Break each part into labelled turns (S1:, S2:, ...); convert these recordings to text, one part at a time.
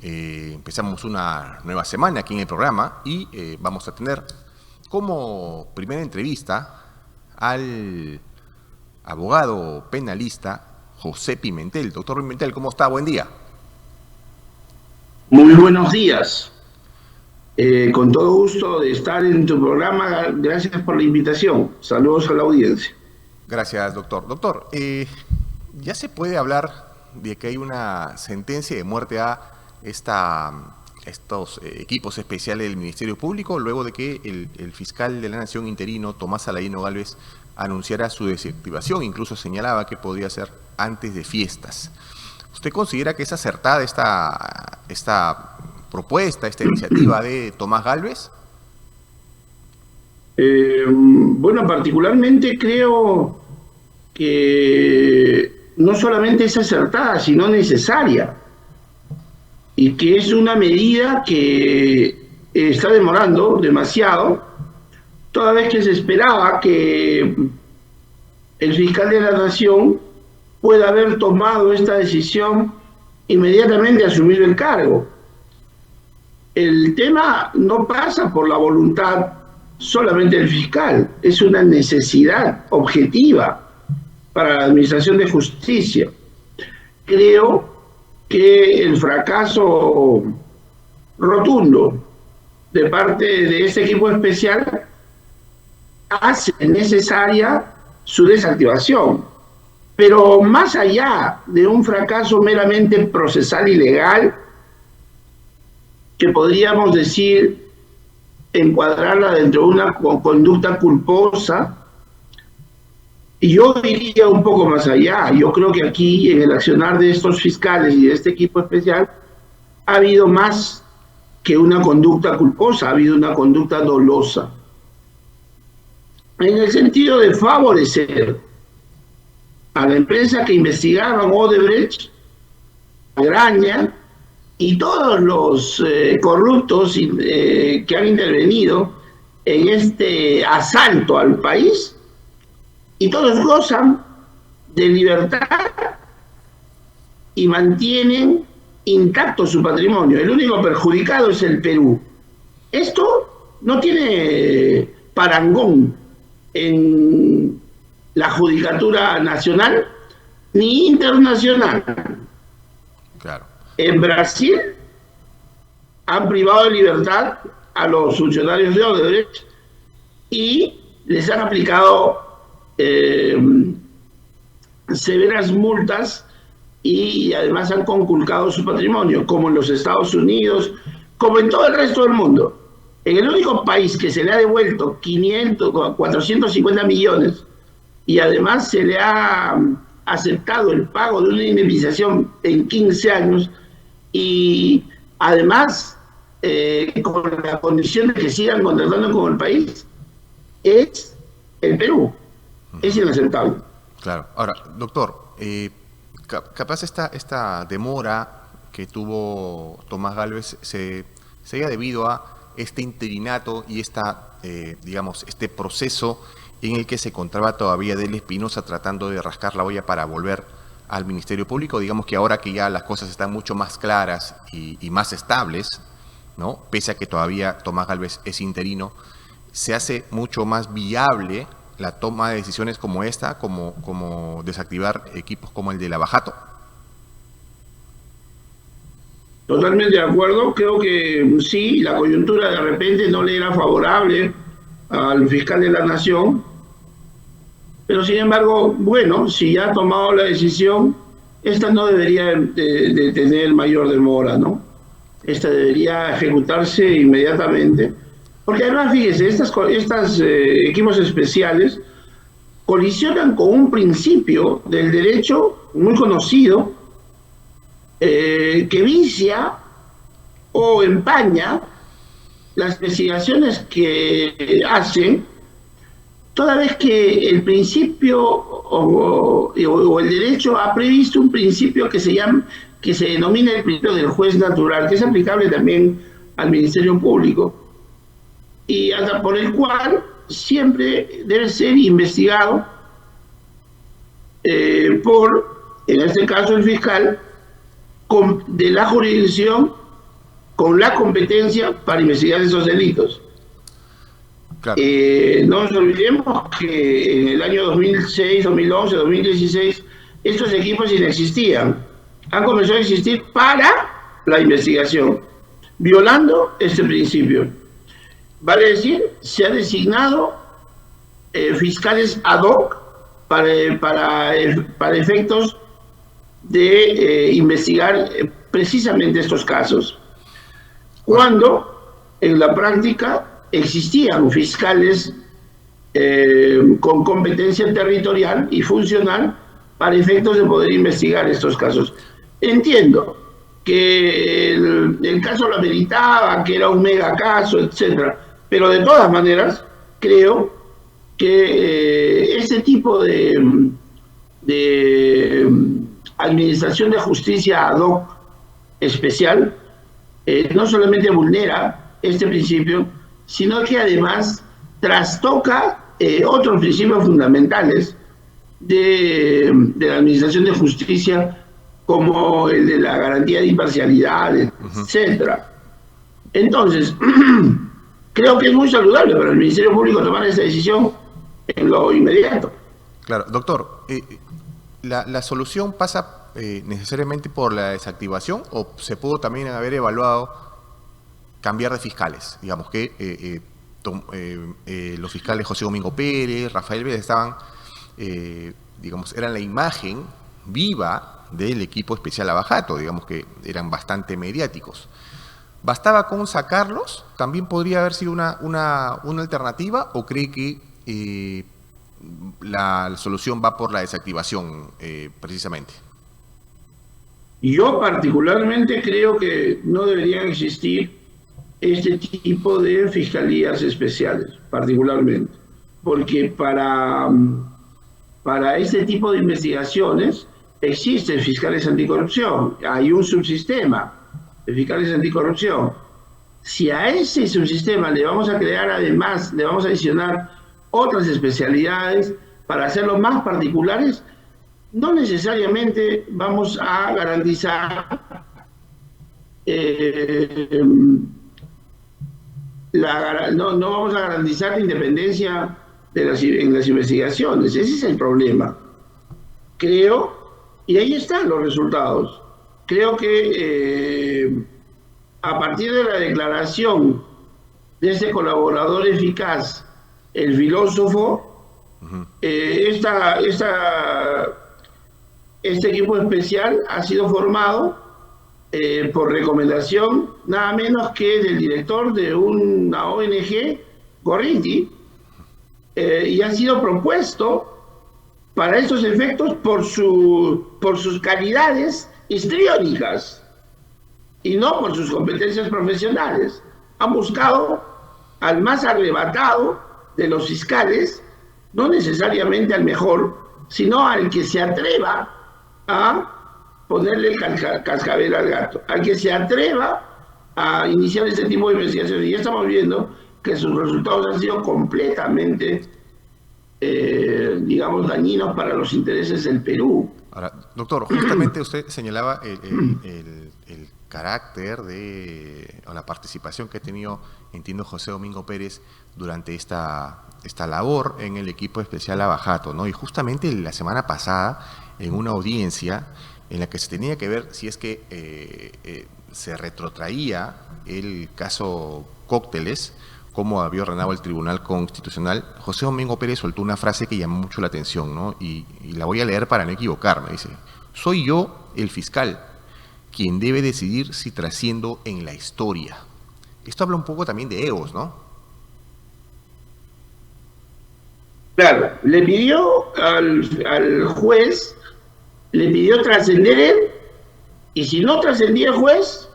S1: empezamos una nueva semana aquí en el programa y vamos a tener como primera entrevista al abogado penalista José Pimentel. Doctor Pimentel, ¿cómo está? Buen día.
S2: Muy buenos días. Con todo gusto de estar en tu programa. Gracias por la invitación. Saludos a la audiencia.
S1: Gracias, doctor. Doctor, ¿ya se puede hablar de que hay una sentencia de muerte a estos equipos especiales del Ministerio Público luego de que el fiscal de la Nación interino, Tomás Aladino Gálvez, anunciara su desactivación? Incluso señalaba que podría ser antes de fiestas. ¿Usted considera que es acertada esta propuesta, esta iniciativa de Tomás Gálvez?
S2: Bueno, particularmente creo que no solamente es acertada, sino necesaria. Y que es una medida que está demorando demasiado, toda vez que se esperaba que el fiscal de la Nación pueda haber tomado esta decisión inmediatamente asumir el cargo. El tema no pasa por la voluntad solamente del fiscal, es una necesidad objetiva para la Administración de Justicia. Creo que el fracaso rotundo de parte de este equipo especial hace necesaria su desactivación. Pero más allá de un fracaso meramente procesal y legal, que podríamos decir encuadrarla dentro de una conducta culposa, y yo iría un poco más allá. Yo creo que aquí, en el accionar de estos fiscales y de este equipo especial, ha habido más que una conducta culposa, ha habido una conducta dolosa, en el sentido de favorecer a la empresa que investigaron, Odebrecht, Graña y todos los corruptos que han intervenido en este asalto al país, y todos gozan de libertad y mantienen intacto su patrimonio. El único perjudicado es el Perú. Esto no tiene parangón en la judicatura nacional ni internacional.
S1: Claro.
S2: En Brasil han privado de libertad a los funcionarios de Odebrecht y les han aplicado severas multas y además han conculcado su patrimonio, como en los Estados Unidos, como en todo el resto del mundo. En el único país que se le ha devuelto 450 millones y además se le ha aceptado el pago de una indemnización en 15 años y además con la condición de que sigan contratando con el país, es el Perú. Es inaceptable.
S1: Claro. Ahora, doctor, capaz esta demora que tuvo Tomás Gálvez se haya debido a este interinato y este proceso en el que se encontraba todavía Adele Espinosa tratando de rascar la olla para volver al Ministerio Público. Digamos que ahora que ya las cosas están mucho más claras y más estables, ¿no? Pese a que todavía Tomás Gálvez es interino, se hace mucho más viable la toma de decisiones como esta, como desactivar equipos como el de Lavajato.
S2: Totalmente de acuerdo. Creo que sí, la coyuntura de repente no le era favorable al fiscal de la Nación, pero sin embargo, bueno, si ya ha tomado la decisión, esta no debería de tener mayor demora, ¿no? Esta debería ejecutarse inmediatamente. Porque además, fíjese, estos equipos especiales colisionan con un principio del derecho muy conocido que vicia o empaña las investigaciones que hacen, toda vez que el principio o el derecho ha previsto un principio que se denomina el principio del juez natural, que es aplicable también al Ministerio Público, y por el cual siempre debe ser investigado por, en este caso, el fiscal de la jurisdicción con la competencia para investigar esos delitos.
S1: Claro.
S2: No nos olvidemos que en el año 2006, 2011, 2016, estos equipos inexistían. Han comenzado a existir para la investigación, violando este principio. Vale decir, se ha designado fiscales ad hoc para efectos de investigar precisamente estos casos. Cuando en la práctica existían fiscales con competencia territorial y funcional para efectos de poder investigar estos casos. Entiendo que el caso lo ameritaba, que era un mega caso, etcétera, pero de todas maneras creo que ese tipo de administración de justicia ad hoc especial no solamente vulnera este principio, sino que además trastoca otros principios fundamentales de la administración de justicia, como el de la garantía de imparcialidad, etcétera. Entonces, creo que es muy saludable para el Ministerio Público tomar esa decisión en lo inmediato.
S1: Claro, doctor, ¿la solución pasa necesariamente por la desactivación o se pudo también haber evaluado cambiar de fiscales? Digamos que los fiscales José Domingo Pérez, Rafael Vélez estaban, digamos, eran la imagen viva del equipo especial Lavajato, digamos que eran bastante mediáticos. ¿Bastaba con sacarlos? ¿También podría haber sido una alternativa o cree que la solución va por la desactivación precisamente?
S2: Yo particularmente creo que no deberían existir este tipo de fiscalías especiales, particularmente, porque para este tipo de investigaciones existen fiscales anticorrupción, hay un subsistema de fiscales anticorrupción. Si a ese subsistema le vamos a crear, además, le vamos a adicionar otras especialidades para hacerlo más particulares, no necesariamente vamos a garantizar no vamos a garantizar la independencia en las investigaciones. Ese es el problema. Creo, y ahí están los resultados, creo que a partir de la declaración de este colaborador eficaz, el filósofo, este equipo especial ha sido formado por recomendación nada menos que del director de una ONG, Gorriti, y ha sido propuesto para estos efectos por sus calidades histriónicas y no por sus competencias profesionales. Han buscado al más arrebatado de los fiscales, no necesariamente al mejor, sino al que se atreva a ponerle el cascabel al gato, al que se atreva a iniciar este tipo de investigaciones. Y ya estamos viendo que sus resultados han sido completamente, digamos, dañinos para los intereses del Perú.
S1: Ahora, doctor, justamente usted señalaba el carácter o la participación que ha tenido, entiendo, José Domingo Pérez durante esta labor en el equipo especial Lavajato, ¿no? Y justamente la semana pasada, en una audiencia en la que se tenía que ver si es que se retrotraía el caso Cócteles, como había ordenado el Tribunal Constitucional, José Domingo Pérez soltó una frase que llamó mucho la atención, ¿no? Y la voy a leer para no equivocarme. Dice: soy yo, el fiscal, quien debe decidir si trasciendo en la historia. Esto habla un poco también de egos, ¿no?
S2: Claro, le pidió al juez, le pidió trascender él, y si no trascendía el juez,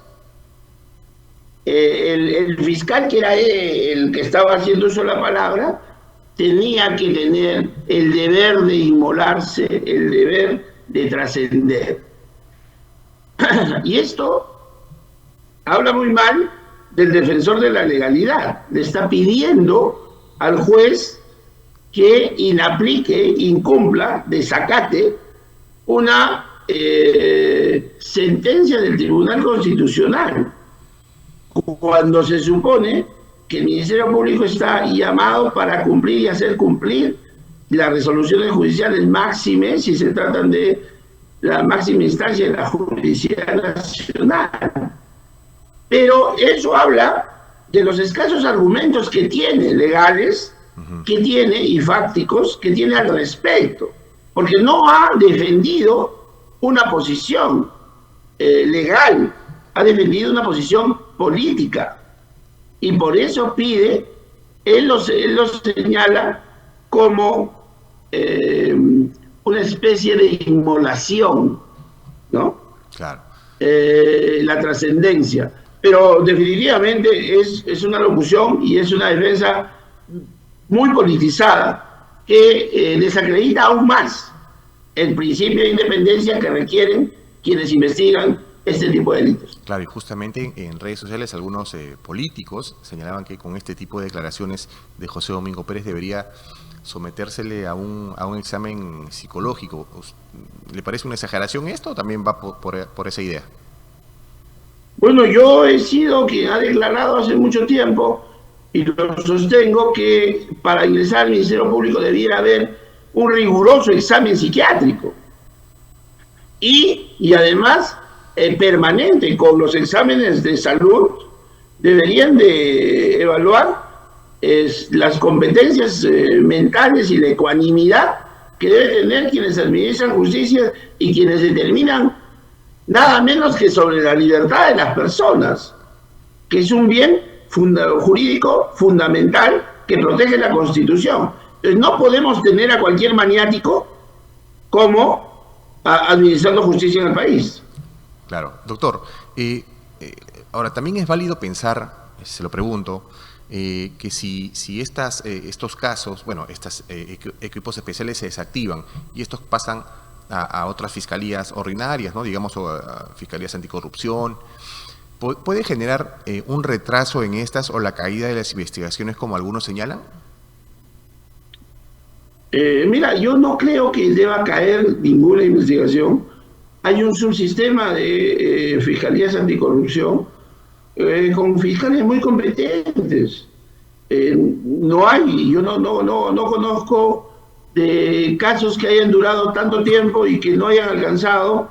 S2: el fiscal, que era el que estaba haciendo uso de la palabra, tenía que tener el deber de inmolarse, el deber de trascender. Y esto habla muy mal del defensor de la legalidad. Le está pidiendo al juez que inaplique, incumpla, desacate una sentencia del Tribunal Constitucional. cuando se supone que el Ministerio Público está llamado para cumplir y hacer cumplir las resoluciones judiciales máximas, si se tratan de la máxima instancia de la Justicia Nacional. Pero eso habla de los escasos argumentos que tiene, legales, que tiene y fácticos, que tiene al respecto, porque no ha defendido una posición legal, ha defendido una posición política, y por eso pide, él lo señala como una especie de inmolación, ¿no?
S1: Claro.
S2: La trascendencia. Pero definitivamente es una locución y es una defensa muy politizada que desacredita aún más el principio de independencia que requieren quienes investigan este tipo de delitos.
S1: Claro, y justamente en redes sociales algunos políticos señalaban que con este tipo de declaraciones de José Domingo Pérez debería sometérsele a un examen psicológico. ¿Le parece una exageración esto o también va por esa idea?
S2: Bueno, yo he sido quien ha declarado hace mucho tiempo y lo sostengo que para ingresar al Ministerio Público debiera haber un riguroso examen psiquiátrico y además permanente con los exámenes de salud deberían de evaluar las competencias mentales y la ecuanimidad que deben tener quienes administran justicia y quienes determinan nada menos que sobre la libertad de las personas, que es un bien jurídico fundamental que protege la Constitución. Entonces, no podemos tener a cualquier maniático como administrando justicia en el país.
S1: Claro. Doctor, ahora también es válido pensar, se lo pregunto, que si estos casos, bueno, estos equipos especiales se desactivan y estos pasan a otras fiscalías ordinarias, ¿no? Digamos, a fiscalías anticorrupción, ¿puede generar un retraso en estas o la caída de las investigaciones como algunos señalan?
S2: Mira, yo no creo que deba caer ninguna investigación. Hay un subsistema de fiscalías anticorrupción con fiscales muy competentes. No hay, yo no conozco de casos que hayan durado tanto tiempo y que no hayan alcanzado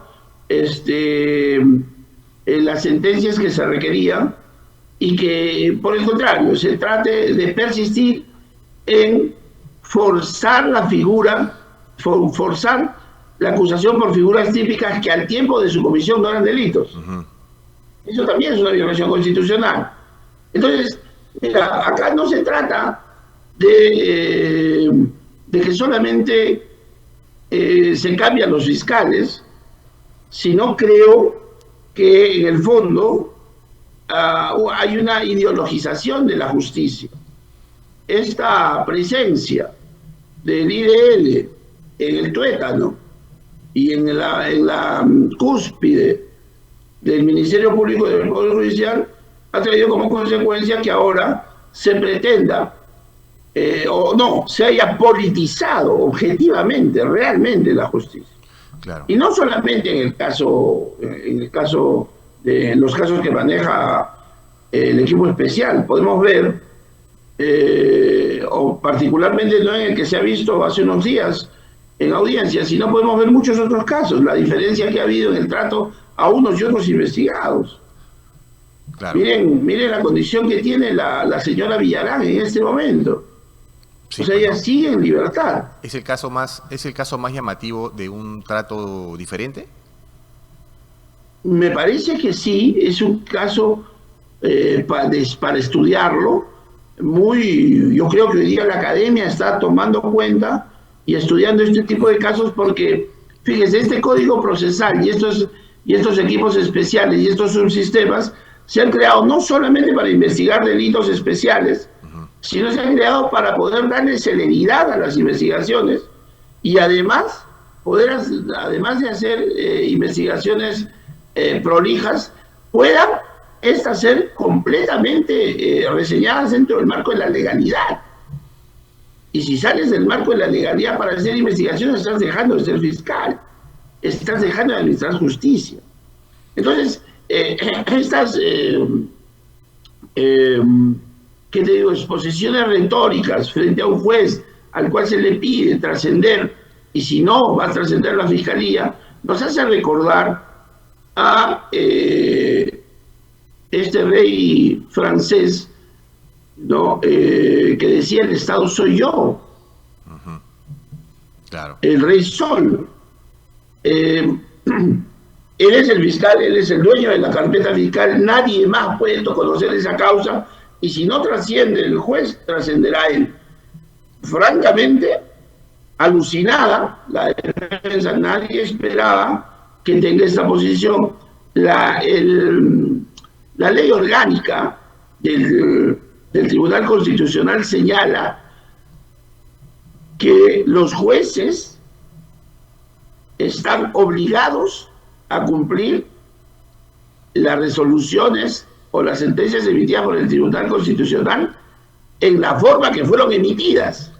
S2: las sentencias que se requerían y que, por el contrario, se trate de persistir en forzar la figura, forzar la acusación por figuras típicas que al tiempo de su comisión no eran delitos. Eso también es una violación constitucional. Entonces, mira, acá no se trata de que solamente se cambian los fiscales, sino creo que en el fondo hay una ideologización de la justicia. Esta presencia del IDL en el tuétano y en la cúspide del Ministerio Público del Poder Judicial ha traído como consecuencia que ahora se pretenda se haya politizado objetivamente, realmente la justicia. Claro. Y no solamente en los casos que maneja el equipo especial, podemos ver, o particularmente no en el que se ha visto hace unos días en audiencia, sino podemos ver muchos otros casos, la diferencia que ha habido en el trato a unos y otros investigados. Claro. Miren la condición que tiene la señora Villarán en este momento. Sí, o sea, ella sigue en libertad.
S1: ¿Es el caso más llamativo de un trato diferente?
S2: Me parece que sí, es un caso para estudiarlo. Yo creo que hoy día la academia está tomando cuenta y estudiando este tipo de casos porque, fíjese, este código procesal y estos equipos especiales y estos subsistemas se han creado no solamente para investigar delitos especiales, sino se han creado para poder darle celeridad a las investigaciones y además de hacer investigaciones prolijas, puedan estas ser completamente reseñadas dentro del marco de la legalidad. Y si sales del marco de la legalidad para hacer investigaciones, estás dejando de ser fiscal, estás dejando de administrar justicia. Entonces, eh, ¿qué te digo?, exposiciones retóricas frente a un juez al cual se le pide trascender, y si no va a trascender la fiscalía, nos hace recordar a este rey francés, ¿no? Que decía: el Estado soy yo.
S1: Claro.
S2: El rey Sol. Él es el fiscal, él es el dueño de la carpeta fiscal, nadie más puede conocer esa causa, y si no trasciende el juez, trascenderá él. Francamente, alucinada la defensa, nadie esperaba que tenga esta posición. La ley orgánica del Tribunal Constitucional señala que los jueces están obligados a cumplir las resoluciones o las sentencias emitidas por el Tribunal Constitucional en la forma que fueron emitidas.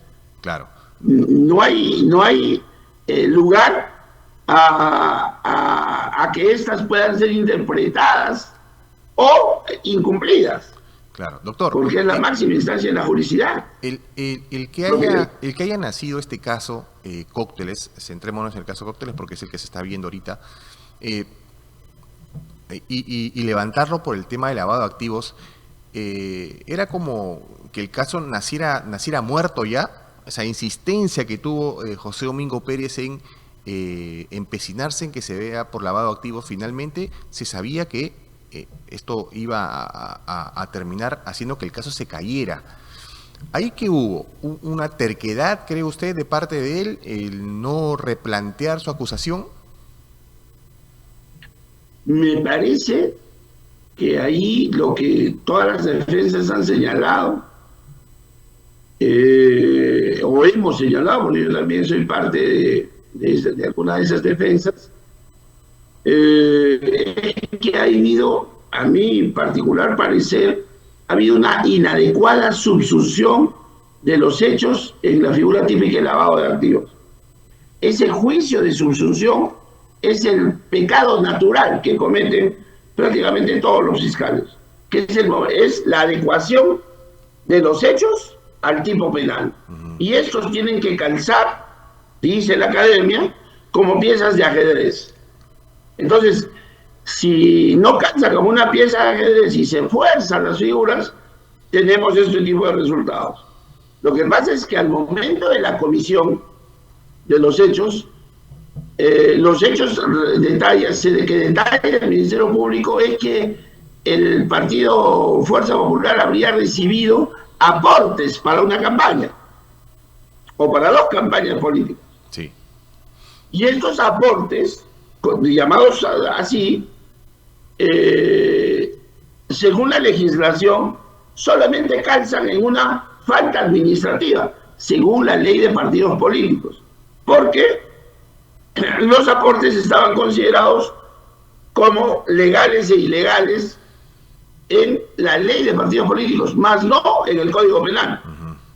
S1: Claro.
S2: No hay lugar a que éstas puedan ser interpretadas o incumplidas.
S1: Claro, doctor.
S2: Porque es la máxima instancia de la juridicidad.
S1: El que haya nacido este caso, Cócteles, centrémonos en el caso Cócteles porque es el que se está viendo ahorita, y levantarlo por el tema de lavado de activos, era como que el caso naciera muerto ya. Esa insistencia que tuvo José Domingo Pérez en empecinarse en que se vea por lavado de activos, finalmente se sabía que esto iba a terminar haciendo que el caso se cayera. ¿Ahí que hubo? ¿Una terquedad, cree usted, de parte de él, el no replantear su acusación?
S2: Me parece que ahí lo que todas las defensas han señalado, o hemos señalado, porque yo también soy parte de alguna de esas defensas, que ha habido, a mi particular parecer, ha habido una inadecuada subsunción de los hechos en la figura típica de lavado de activos. Ese juicio de subsunción es el pecado natural que cometen prácticamente todos los fiscales, que es la adecuación de los hechos al tipo penal. Y estos tienen que calzar, dice la academia, como piezas de ajedrez. Entonces, si no calza como una pieza de ajedrez y se fuerzan las figuras, tenemos este tipo de resultados. Lo que pasa es que al momento de la comisión de los hechos detalla el Ministerio Público es que el partido Fuerza Popular habría recibido aportes para una campaña o para 2 campañas políticas.
S1: Sí.
S2: Y estos aportes, llamados así, según la legislación, solamente calzan en una falta administrativa, según la ley de partidos políticos, porque los aportes estaban considerados como legales e ilegales en la ley de partidos políticos, más no en el Código Penal.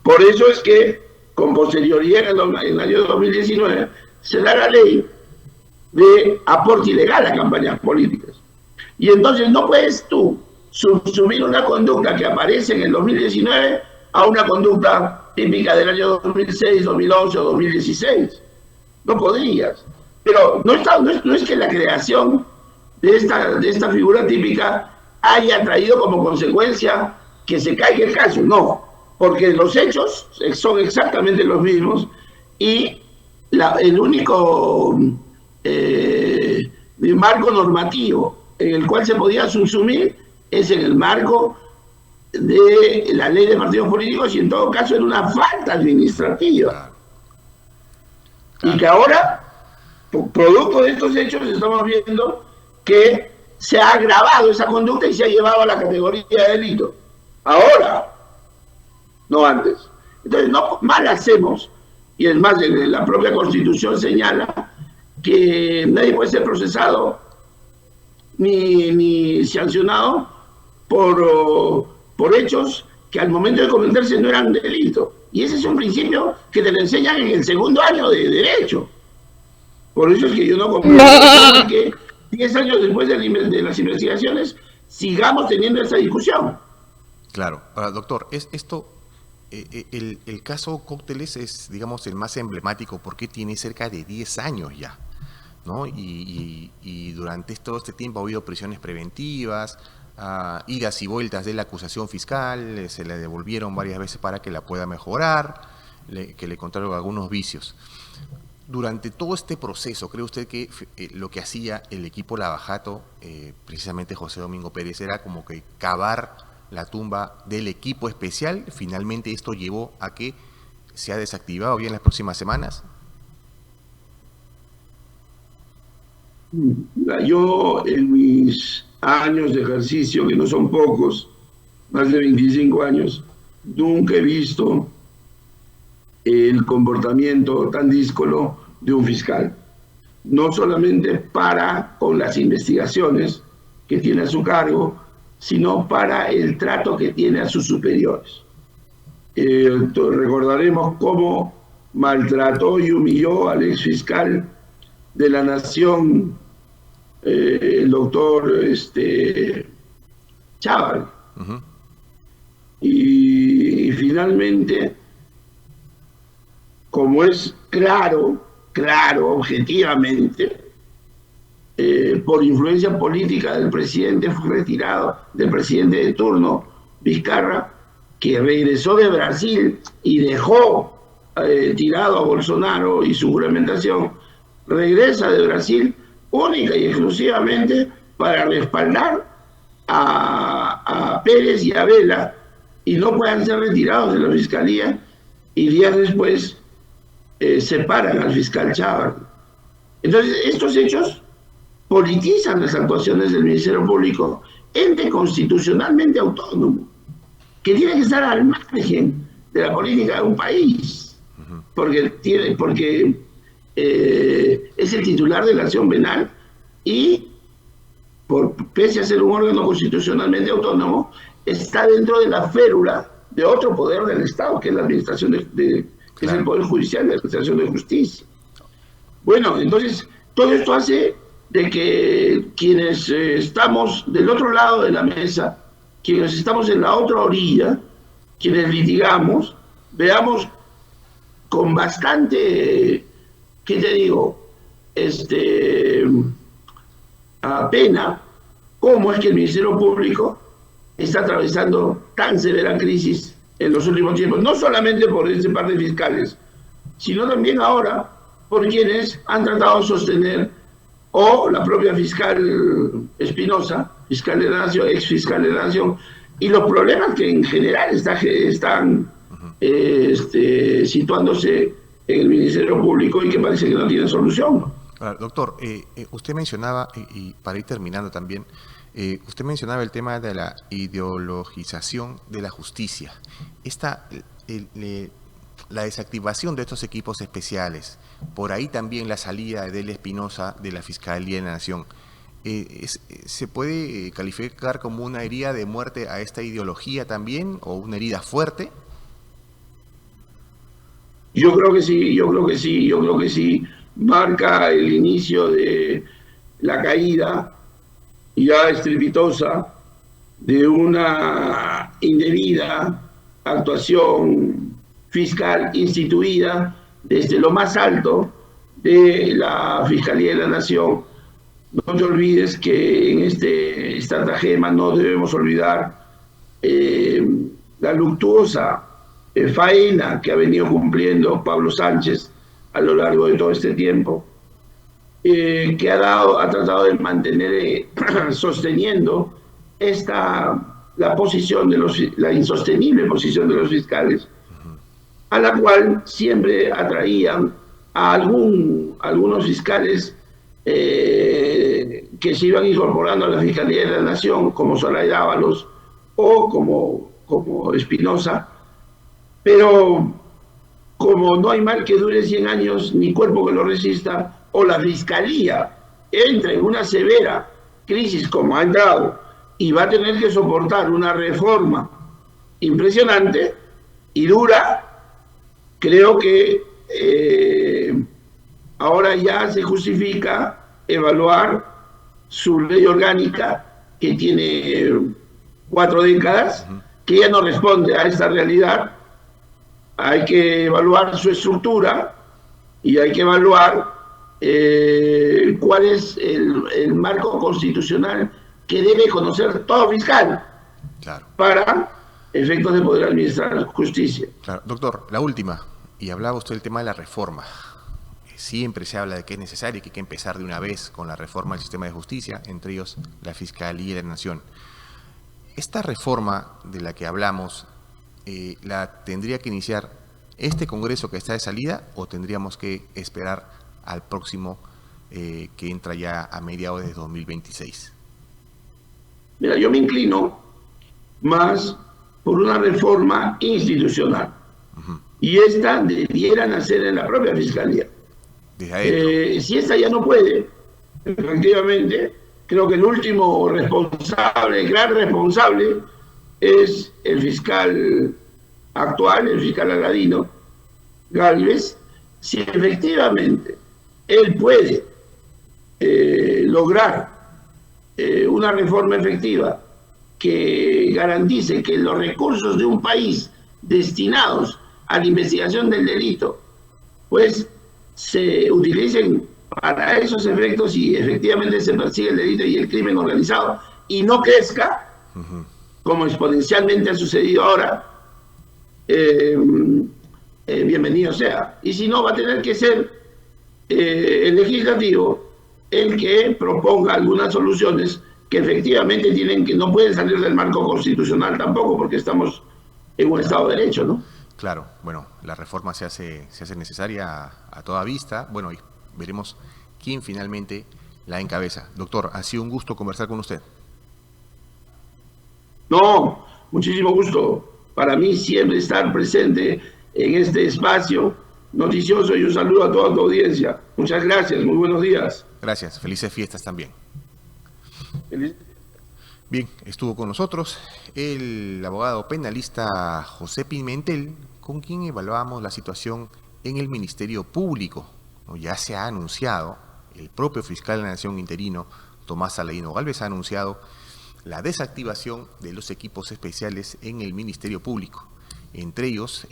S2: Por eso es que, con posterioridad en el año 2019, se da la ley de aporte ilegal a campañas políticas. Y entonces no puedes tú subsumir una conducta que aparece en el 2019 a una conducta típica del año 2006, 2011 o 2016. No podrías. Pero no es que la creación de esta figura típica haya traído como consecuencia que se caiga el caso. No, porque los hechos son exactamente los mismos y el único marco normativo en el cual se podía subsumir es en el marco de la ley de partidos políticos, y en todo caso era una falta administrativa. Y que ahora, producto de estos hechos, estamos viendo que se ha agravado esa conducta y se ha llevado a la categoría de delito. Ahora, no antes. Entonces, no mal hacemos, y es más, la propia Constitución señala que nadie puede ser procesado ni sancionado por hechos que al momento de cometerse no eran delito. Y ese es un principio que te lo enseñan en el 2.º año de Derecho. Por eso es que yo no comprendo que 10 años después de las investigaciones sigamos teniendo esta discusión.
S1: Claro. Ahora, doctor, el caso Cócteles es, digamos, el más emblemático porque tiene cerca de 10 años ya, ¿no? Y durante todo este tiempo ha habido prisiones preventivas, idas y vueltas de la acusación fiscal, se le devolvieron varias veces para que la pueda mejorar, que le encontraron algunos vicios. Durante todo este proceso, ¿cree usted que lo que hacía el equipo Lavajato, precisamente José Domingo Pérez, era como que cavar la tumba del equipo especial? ¿Finalmente esto llevó a que se ha desactivado ya en las próximas semanas?
S2: Yo en mis años de ejercicio, que no son pocos, más de 25 años, nunca he visto el comportamiento tan díscolo de un fiscal. No solamente para con las investigaciones que tiene a su cargo, sino para el trato que tiene a sus superiores. Recordaremos cómo maltrató y humilló al exfiscal de la Nación, el doctor Chávez. Uh-huh. Y finalmente, como es claro, objetivamente, por influencia política del presidente, fue retirado del presidente de turno, Vizcarra, que regresó de Brasil y dejó tirado a Bolsonaro y su juramentación, regresa de Brasil única y exclusivamente para respaldar a Pérez y a Vela, y no puedan ser retirados de la fiscalía, y días después separan al fiscal Chávez. Entonces, estos hechos politizan las actuaciones del Ministerio Público, ente constitucionalmente autónomo, que tiene que estar al margen de la política de un país, porque es el titular de la acción penal y, pese a ser un órgano constitucionalmente autónomo, está dentro de la férula de otro poder del Estado, que es la administración que es el Poder Judicial, la administración de justicia. Bueno, entonces, todo esto hace de que quienes estamos del otro lado de la mesa, quienes estamos en la otra orilla, quienes litigamos, veamos con bastante, ¿qué te digo? Pena, cómo es que el Ministerio Público está atravesando tan severa crisis en los últimos tiempos, no solamente por ese par de fiscales, sino también ahora por quienes han tratado de sostener, o la propia fiscal Espinosa, fiscal de la Nación, ex fiscal de la Nación, y los problemas que en general están situándose en el Ministerio Público y que parece que no tienen solución.
S1: Doctor, usted mencionaba, y para ir terminando también, usted mencionaba el tema de la ideologización de la justicia. La desactivación de estos equipos especiales, por ahí también la salida de Delia Espinosa de la Fiscalía de la Nación, ¿se puede calificar como una herida de muerte a esta ideología también, o una herida fuerte?
S2: Yo creo que sí, marca el inicio de la caída ya estrepitosa de una indebida actuación fiscal instituida desde lo más alto de la Fiscalía de la Nación. No te olvides que en este estratagema no debemos olvidar la luctuosa faena que ha venido cumpliendo Pablo Sánchez a lo largo de todo este tiempo, que ha tratado de mantener sosteniendo la posición la insostenible posición de los fiscales, a la cual siempre atraían a algunos fiscales que se iban incorporando a la Fiscalía de la Nación, como Zoraida Ábalos o como Espinosa, pero como no hay mal que dure 100 años, ni cuerpo que lo resista, o la Fiscalía entra en una severa crisis como ha entrado y va a tener que soportar una reforma impresionante y dura, creo que ahora ya se justifica evaluar su ley orgánica, que tiene 4 décadas, que ya no responde a esta realidad. Hay que evaluar su estructura y hay que evaluar cuál es el marco constitucional que debe conocer todo fiscal,
S1: Claro.
S2: para efectos de poder administrar la justicia.
S1: Claro. Doctor, la última, y hablaba usted del tema de la reforma. Siempre se habla de que es necesario y que hay que empezar de una vez con la reforma del sistema de justicia, entre ellos la Fiscalía de la Nación. Esta reforma de la que hablamos, ¿la tendría que iniciar este Congreso que está de salida o tendríamos que esperar al próximo que entra ya a mediados de 2026?
S2: Mira, yo me inclino más por una reforma institucional. Y esta debiera nacer en la propia Fiscalía.
S1: Desde adentro.
S2: Si esta ya no puede, efectivamente, creo que el último responsable, el gran responsable, es el fiscal actual, el fiscal Aladino Gálvez. Si efectivamente él puede lograr una reforma efectiva que garantice que los recursos de un país destinados a la investigación del delito, pues se utilicen para esos efectos y efectivamente se persigue el delito y el crimen organizado y no crezca, como exponencialmente ha sucedido ahora, bienvenido sea. Y si no, va a tener que ser el legislativo el que proponga algunas soluciones que efectivamente no pueden salir del marco constitucional tampoco, porque estamos en un Estado de Derecho, ¿no?
S1: Claro, bueno, la reforma se hace necesaria a toda vista. Bueno, y veremos quién finalmente la encabeza. Doctor, ha sido un gusto conversar con usted.
S2: No, muchísimo gusto. Para mí siempre estar presente en este espacio noticioso y un saludo a toda tu audiencia. Muchas gracias, muy buenos días.
S1: Gracias, felices fiestas también.
S2: Feliz...
S1: Bien, estuvo con nosotros el abogado penalista José Pimentel, con quien evaluamos la situación en el Ministerio Público. Ya se ha anunciado, el propio fiscal de la Nación interino, Tomás Aladino Gálvez, ha anunciado la desactivación de los equipos especiales en el Ministerio Público. Entre ellos,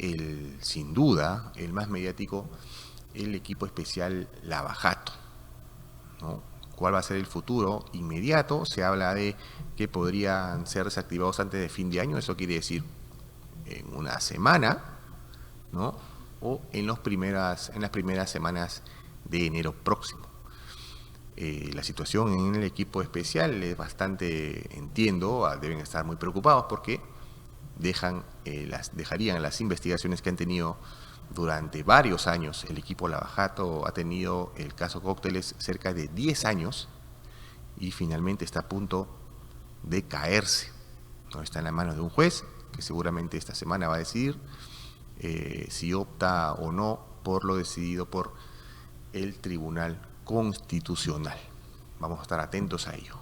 S1: sin duda, el más mediático, el equipo especial Lavajato, ¿no? ¿Cuál va a ser el futuro inmediato? Se habla de que podrían ser desactivados antes de fin de año, eso quiere decir en una semana, ¿no? O en las primeras semanas de enero próximo. La situación en el equipo especial es bastante, entiendo, deben estar muy preocupados porque dejarían las investigaciones que han tenido durante varios años. El equipo Lavajato ha tenido el caso Cócteles cerca de 10 años y finalmente está a punto de caerse. No está en las manos de un juez que seguramente esta semana va a decidir si opta o no por lo decidido por el Tribunal Constitucional. Vamos a estar atentos a ello.